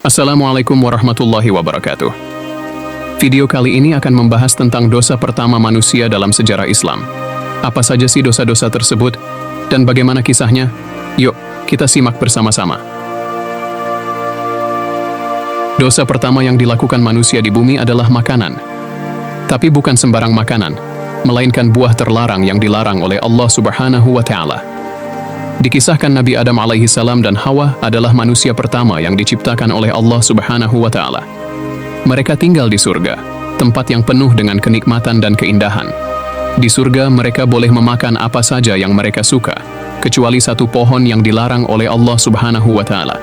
Assalamualaikum warahmatullahi wabarakatuh. Video kali ini akan membahas tentang dosa pertama manusia dalam sejarah Islam. Apa saja sih dosa-dosa tersebut, dan bagaimana kisahnya? Yuk, kita simak bersama-sama. Dosa pertama yang dilakukan manusia di bumi adalah makanan. Tapi bukan sembarang makanan, melainkan buah terlarang yang dilarang oleh Allah Subhanahu wa Ta'ala. Dikisahkan Nabi Adam alaihi salam dan Hawa adalah manusia pertama yang diciptakan oleh Allah Subhanahu wa Ta'ala. Mereka tinggal di surga, tempat yang penuh dengan kenikmatan dan keindahan. Di surga mereka boleh memakan apa saja yang mereka suka, kecuali satu pohon yang dilarang oleh Allah Subhanahu wa Ta'ala.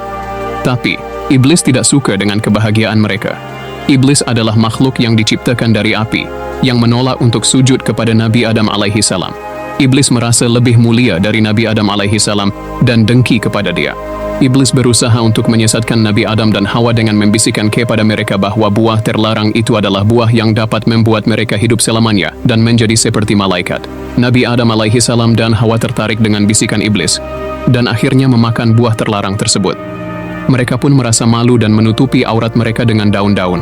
Tapi iblis tidak suka dengan kebahagiaan mereka. Iblis adalah makhluk yang diciptakan dari api, yang menolak untuk sujud kepada Nabi Adam alaihi salam. Iblis merasa lebih mulia dari Nabi Adam alaihi salam dan dengki kepada dia. Iblis berusaha untuk menyesatkan Nabi Adam dan Hawa dengan membisikkan kepada mereka bahwa buah terlarang itu adalah buah yang dapat membuat mereka hidup selamanya dan menjadi seperti malaikat. Nabi Adam alaihi salam dan Hawa tertarik dengan bisikan iblis dan akhirnya memakan buah terlarang tersebut. Mereka pun merasa malu dan menutupi aurat mereka dengan daun-daun.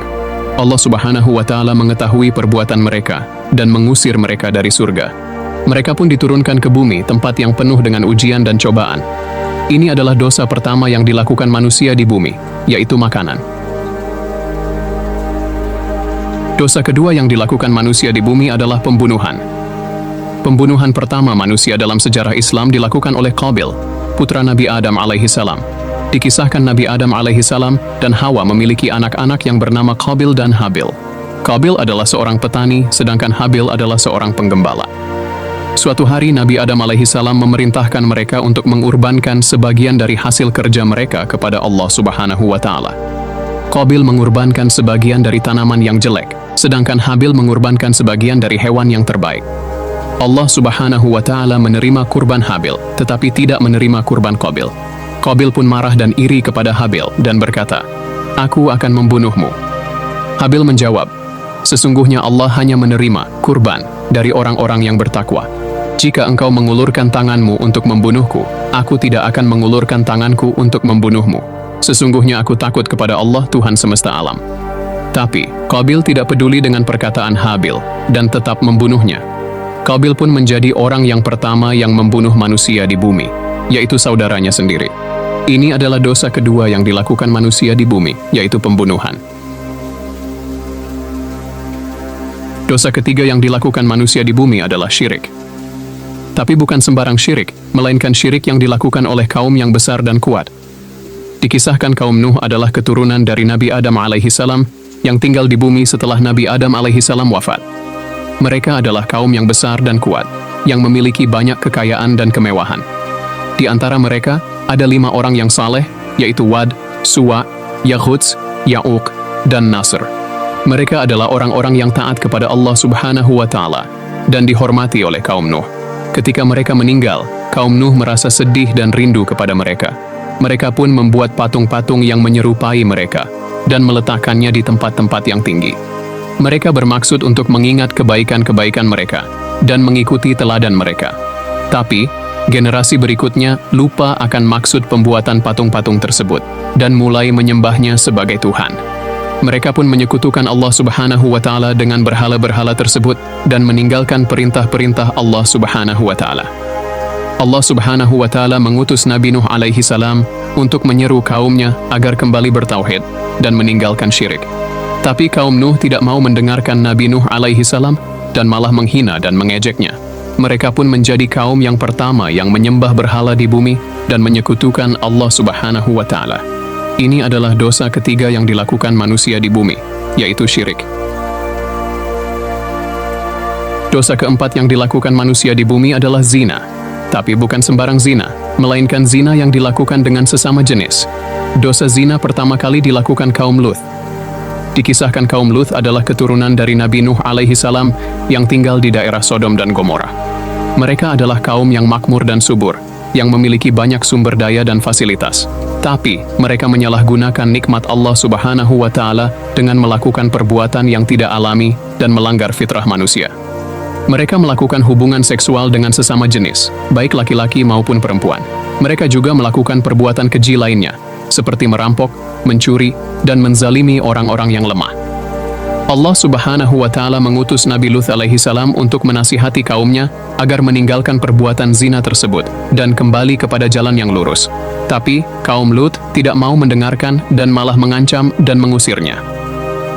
Allah Subhanahu wa Ta'ala mengetahui perbuatan mereka dan mengusir mereka dari surga. Mereka pun diturunkan ke bumi, tempat yang penuh dengan ujian dan cobaan. Ini adalah dosa pertama yang dilakukan manusia di bumi, yaitu makanan. Dosa kedua yang dilakukan manusia di bumi adalah pembunuhan. Pembunuhan pertama manusia dalam sejarah Islam dilakukan oleh Qabil, putra Nabi Adam alaihi salam. Dikisahkan Nabi Adam alaihi salam dan Hawa memiliki anak-anak yang bernama Qabil dan Habil. Qabil adalah seorang petani, sedangkan Habil adalah seorang penggembala. Suatu hari Nabi Adam alaihi salam memerintahkan mereka untuk mengurbankan sebagian dari hasil kerja mereka kepada Allah Subhanahu wa Ta'ala. Qabil mengurbankan sebagian dari tanaman yang jelek, sedangkan Habil mengurbankan sebagian dari hewan yang terbaik. Allah Subhanahu wa Ta'ala menerima kurban Habil, tetapi tidak menerima kurban Qabil. Qabil pun marah dan iri kepada Habil dan berkata, "Aku akan membunuhmu." Habil menjawab, "Sesungguhnya Allah hanya menerima kurban dari orang-orang yang bertakwa. Jika engkau mengulurkan tanganmu untuk membunuhku, aku tidak akan mengulurkan tanganku untuk membunuhmu. Sesungguhnya aku takut kepada Allah Tuhan semesta alam." Tapi Qabil tidak peduli dengan perkataan Habil dan tetap membunuhnya. Qabil pun menjadi orang yang pertama yang membunuh manusia di bumi, yaitu saudaranya sendiri. Ini adalah dosa kedua yang dilakukan manusia di bumi, yaitu pembunuhan. Dosa ketiga yang dilakukan manusia di bumi adalah syirik. Tapi bukan sembarang syirik, melainkan syirik yang dilakukan oleh kaum yang besar dan kuat. Dikisahkan kaum Nuh adalah keturunan dari Nabi Adam alaihi salam yang tinggal di bumi setelah Nabi Adam alaihi salam wafat. Mereka adalah kaum yang besar dan kuat, yang memiliki banyak kekayaan dan kemewahan. Di antara mereka, ada 5 orang yang saleh, yaitu Wad, Suwa, Yaghutz, Ya'uq, dan Nasr. Mereka adalah orang-orang yang taat kepada Allah Subhanahu wa Ta'ala dan dihormati oleh kaum Nuh. Ketika mereka meninggal, kaum Nuh merasa sedih dan rindu kepada mereka. Mereka pun membuat patung-patung yang menyerupai mereka dan meletakkannya di tempat-tempat yang tinggi. Mereka bermaksud untuk mengingat kebaikan-kebaikan mereka dan mengikuti teladan mereka. Tapi generasi berikutnya lupa akan maksud pembuatan patung-patung tersebut dan mulai menyembahnya sebagai Tuhan. Mereka pun menyekutukan Allah Subhanahu wa Ta'ala dengan berhala-berhala tersebut dan meninggalkan perintah-perintah Allah Subhanahu wa Ta'ala. Allah Subhanahu wa Ta'ala mengutus Nabi Nuh alaihi salam untuk menyeru kaumnya agar kembali bertauhid dan meninggalkan syirik. Tapi kaum Nuh tidak mau mendengarkan Nabi Nuh alaihi salam dan malah menghina dan mengejeknya. Mereka pun menjadi kaum yang pertama yang menyembah berhala di bumi dan menyekutukan Allah Subhanahu wa Ta'ala. Ini adalah dosa ketiga yang dilakukan manusia di bumi, yaitu syirik. Dosa keempat yang dilakukan manusia di bumi adalah zina. Tapi bukan sembarang zina, melainkan zina yang dilakukan dengan sesama jenis. Dosa zina pertama kali dilakukan kaum Luth. Dikisahkan kaum Luth adalah keturunan dari Nabi Nuh alaihi salam yang tinggal di daerah Sodom dan Gomora. Mereka adalah kaum yang makmur dan subur, yang memiliki banyak sumber daya dan fasilitas. Tapi mereka menyalahgunakan nikmat Allah Subhanahu wa Ta'ala dengan melakukan perbuatan yang tidak alami dan melanggar fitrah manusia. Mereka melakukan hubungan seksual dengan sesama jenis, baik laki-laki maupun perempuan. Mereka juga melakukan perbuatan keji lainnya, seperti merampok, mencuri, dan menzalimi orang-orang yang lemah. Allah Subhanahu wa Ta'ala mengutus Nabi Lut alaihi salam untuk menasihati kaumnya agar meninggalkan perbuatan zina tersebut dan kembali kepada jalan yang lurus. Tapi kaum Lut tidak mau mendengarkan dan malah mengancam dan mengusirnya.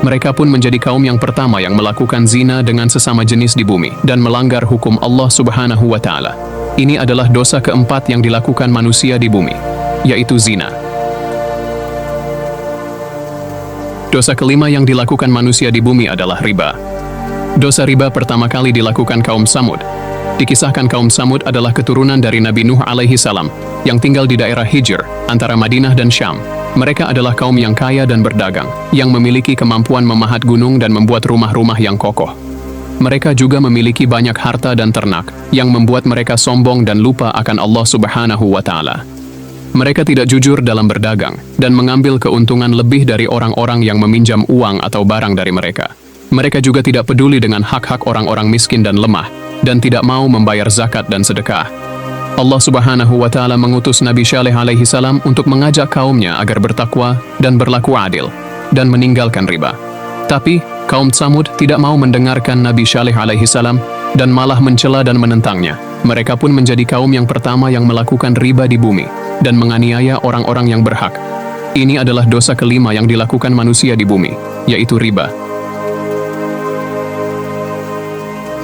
Mereka pun menjadi kaum yang pertama yang melakukan zina dengan sesama jenis di bumi dan melanggar hukum Allah Subhanahu wa Ta'ala. Ini adalah dosa keempat yang dilakukan manusia di bumi, yaitu zina. Dosa kelima yang dilakukan manusia di bumi adalah riba. Dosa riba pertama kali dilakukan kaum Samud. Dikisahkan kaum Samud adalah keturunan dari Nabi Nuh alaihi salam yang tinggal di daerah Hijr, antara Madinah dan Syam. Mereka adalah kaum yang kaya dan berdagang, yang memiliki kemampuan memahat gunung dan membuat rumah-rumah yang kokoh. Mereka juga memiliki banyak harta dan ternak, yang membuat mereka sombong dan lupa akan Allah Subhanahu wa Ta'ala. Mereka tidak jujur dalam berdagang dan mengambil keuntungan lebih dari orang-orang yang meminjam uang atau barang dari mereka. Mereka juga tidak peduli dengan hak-hak orang-orang miskin dan lemah dan tidak mau membayar zakat dan sedekah. Allah Subhanahu wa Ta'ala mengutus Nabi Syaleh alaihi salam untuk mengajak kaumnya agar bertakwa dan berlaku adil dan meninggalkan riba. Tapi kaum Tsamud tidak mau mendengarkan Nabi Syaleh alaihi salam dan malah mencela dan menentangnya. Mereka pun menjadi kaum yang pertama yang melakukan riba di bumi dan menganiaya orang-orang yang berhak. Ini adalah dosa kelima yang dilakukan manusia di bumi, yaitu riba.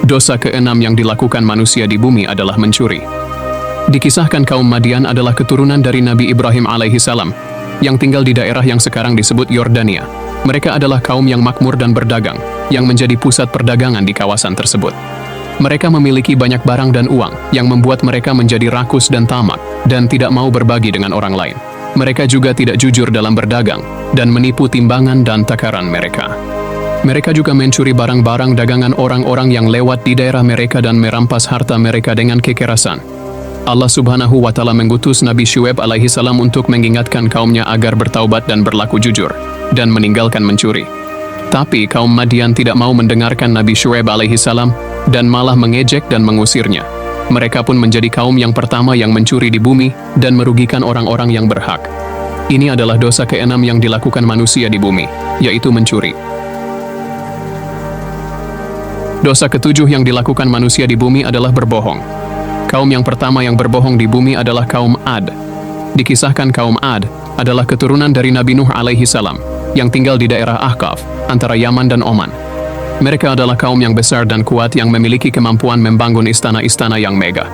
Dosa keenam yang dilakukan manusia di bumi adalah mencuri. Dikisahkan kaum Madian adalah keturunan dari Nabi Ibrahim alaihi salam yang tinggal di daerah yang sekarang disebut Yordania. Mereka adalah kaum yang makmur dan berdagang, yang menjadi pusat perdagangan di kawasan tersebut. Mereka memiliki banyak barang dan uang yang membuat mereka menjadi rakus dan tamak dan tidak mau berbagi dengan orang lain. Mereka juga tidak jujur dalam berdagang dan menipu timbangan dan takaran mereka. Mereka juga mencuri barang-barang dagangan orang-orang yang lewat di daerah mereka dan merampas harta mereka dengan kekerasan. Allah Subhanahu wa Ta'ala mengutus Nabi Syuaib alaihi salam untuk mengingatkan kaumnya agar bertaubat dan berlaku jujur dan meninggalkan mencuri. Tapi kaum Madian tidak mau mendengarkan Nabi Syuaib alaihi salam dan malah mengejek dan mengusirnya. Mereka pun menjadi kaum yang pertama yang mencuri di bumi dan merugikan orang-orang yang berhak. Ini adalah dosa keenam yang dilakukan manusia di bumi, yaitu mencuri. Dosa ketujuh yang dilakukan manusia di bumi adalah berbohong. Kaum yang pertama yang berbohong di bumi adalah kaum Ad. Dikisahkan kaum Ad adalah keturunan dari Nabi Nuh alaihi salam yang tinggal di daerah Ahqaf, antara Yaman dan Oman. Mereka adalah kaum yang besar dan kuat yang memiliki kemampuan membangun istana-istana yang megah.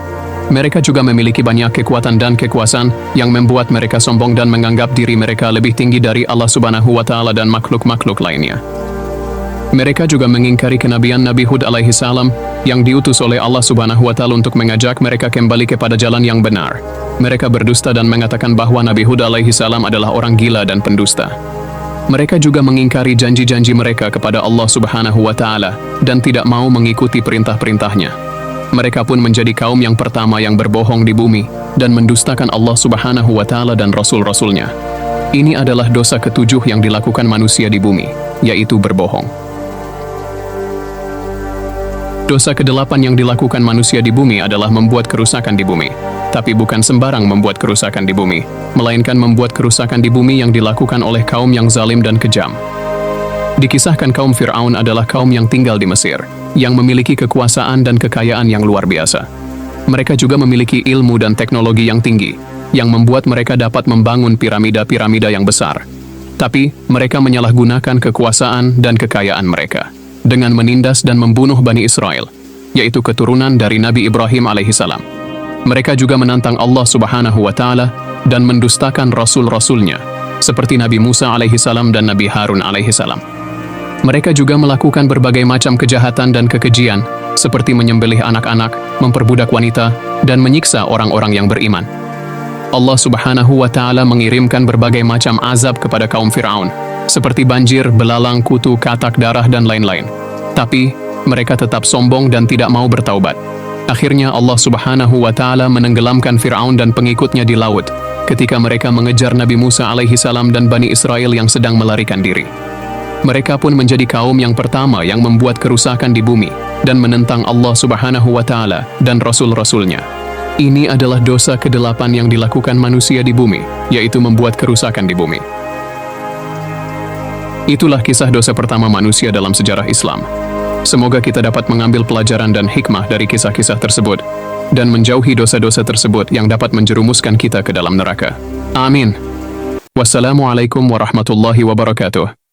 Mereka juga memiliki banyak kekuatan dan kekuasaan yang membuat mereka sombong dan menganggap diri mereka lebih tinggi dari Allah Subhanahu wa Ta'ala dan makhluk-makhluk lainnya. Mereka juga mengingkari kenabian Nabi Hud alaihi salam yang diutus oleh Allah Subhanahu wa Ta'ala untuk mengajak mereka kembali kepada jalan yang benar. Mereka berdusta dan mengatakan bahwa Nabi Hud alaihi salam adalah orang gila dan pendusta. Mereka juga mengingkari janji-janji mereka kepada Allah Subhanahu wa Ta'ala dan tidak mau mengikuti perintah-perintahnya. Mereka pun menjadi kaum yang pertama yang berbohong di bumi dan mendustakan Allah Subhanahu wa Ta'ala dan Rasul-Rasulnya. Ini adalah dosa ketujuh yang dilakukan manusia di bumi, yaitu berbohong. Dosa kedelapan yang dilakukan manusia di bumi adalah membuat kerusakan di bumi. Tapi bukan sembarang membuat kerusakan di bumi, melainkan membuat kerusakan di bumi yang dilakukan oleh kaum yang zalim dan kejam. Dikisahkan kaum Fir'aun adalah kaum yang tinggal di Mesir, yang memiliki kekuasaan dan kekayaan yang luar biasa. Mereka juga memiliki ilmu dan teknologi yang tinggi, yang membuat mereka dapat membangun piramida-piramida yang besar. Tapi mereka menyalahgunakan kekuasaan dan kekayaan mereka dengan menindas dan membunuh Bani Israel, yaitu keturunan dari Nabi Ibrahim alaihissalam. Mereka juga menantang Allah Subhanahu wa Ta'ala dan mendustakan rasul-rasulnya, seperti Nabi Musa alaihissalam dan Nabi Harun alaihissalam. Mereka juga melakukan berbagai macam kejahatan dan kekejian, seperti menyembelih anak-anak, memperbudak wanita, dan menyiksa orang-orang yang beriman. Allah Subhanahu wa Ta'ala mengirimkan berbagai macam azab kepada kaum Fir'aun, seperti banjir, belalang, kutu, katak darah, dan lain-lain. Tapi mereka tetap sombong dan tidak mau bertaubat. Akhirnya Allah Subhanahu wa Ta'ala menenggelamkan Fir'aun dan pengikutnya di laut ketika mereka mengejar Nabi Musa alaihissalam dan Bani Israel yang sedang melarikan diri. Mereka pun menjadi kaum yang pertama yang membuat kerusakan di bumi dan menentang Allah Subhanahu wa Ta'ala dan Rasul-Rasulnya. Ini adalah dosa ke-8 yang dilakukan manusia di bumi, yaitu membuat kerusakan di bumi. Itulah kisah dosa pertama manusia dalam sejarah Islam. Semoga kita dapat mengambil pelajaran dan hikmah dari kisah-kisah tersebut, dan menjauhi dosa-dosa tersebut yang dapat menjerumuskan kita ke dalam neraka. Amin. Wassalamualaikum warahmatullahi wabarakatuh.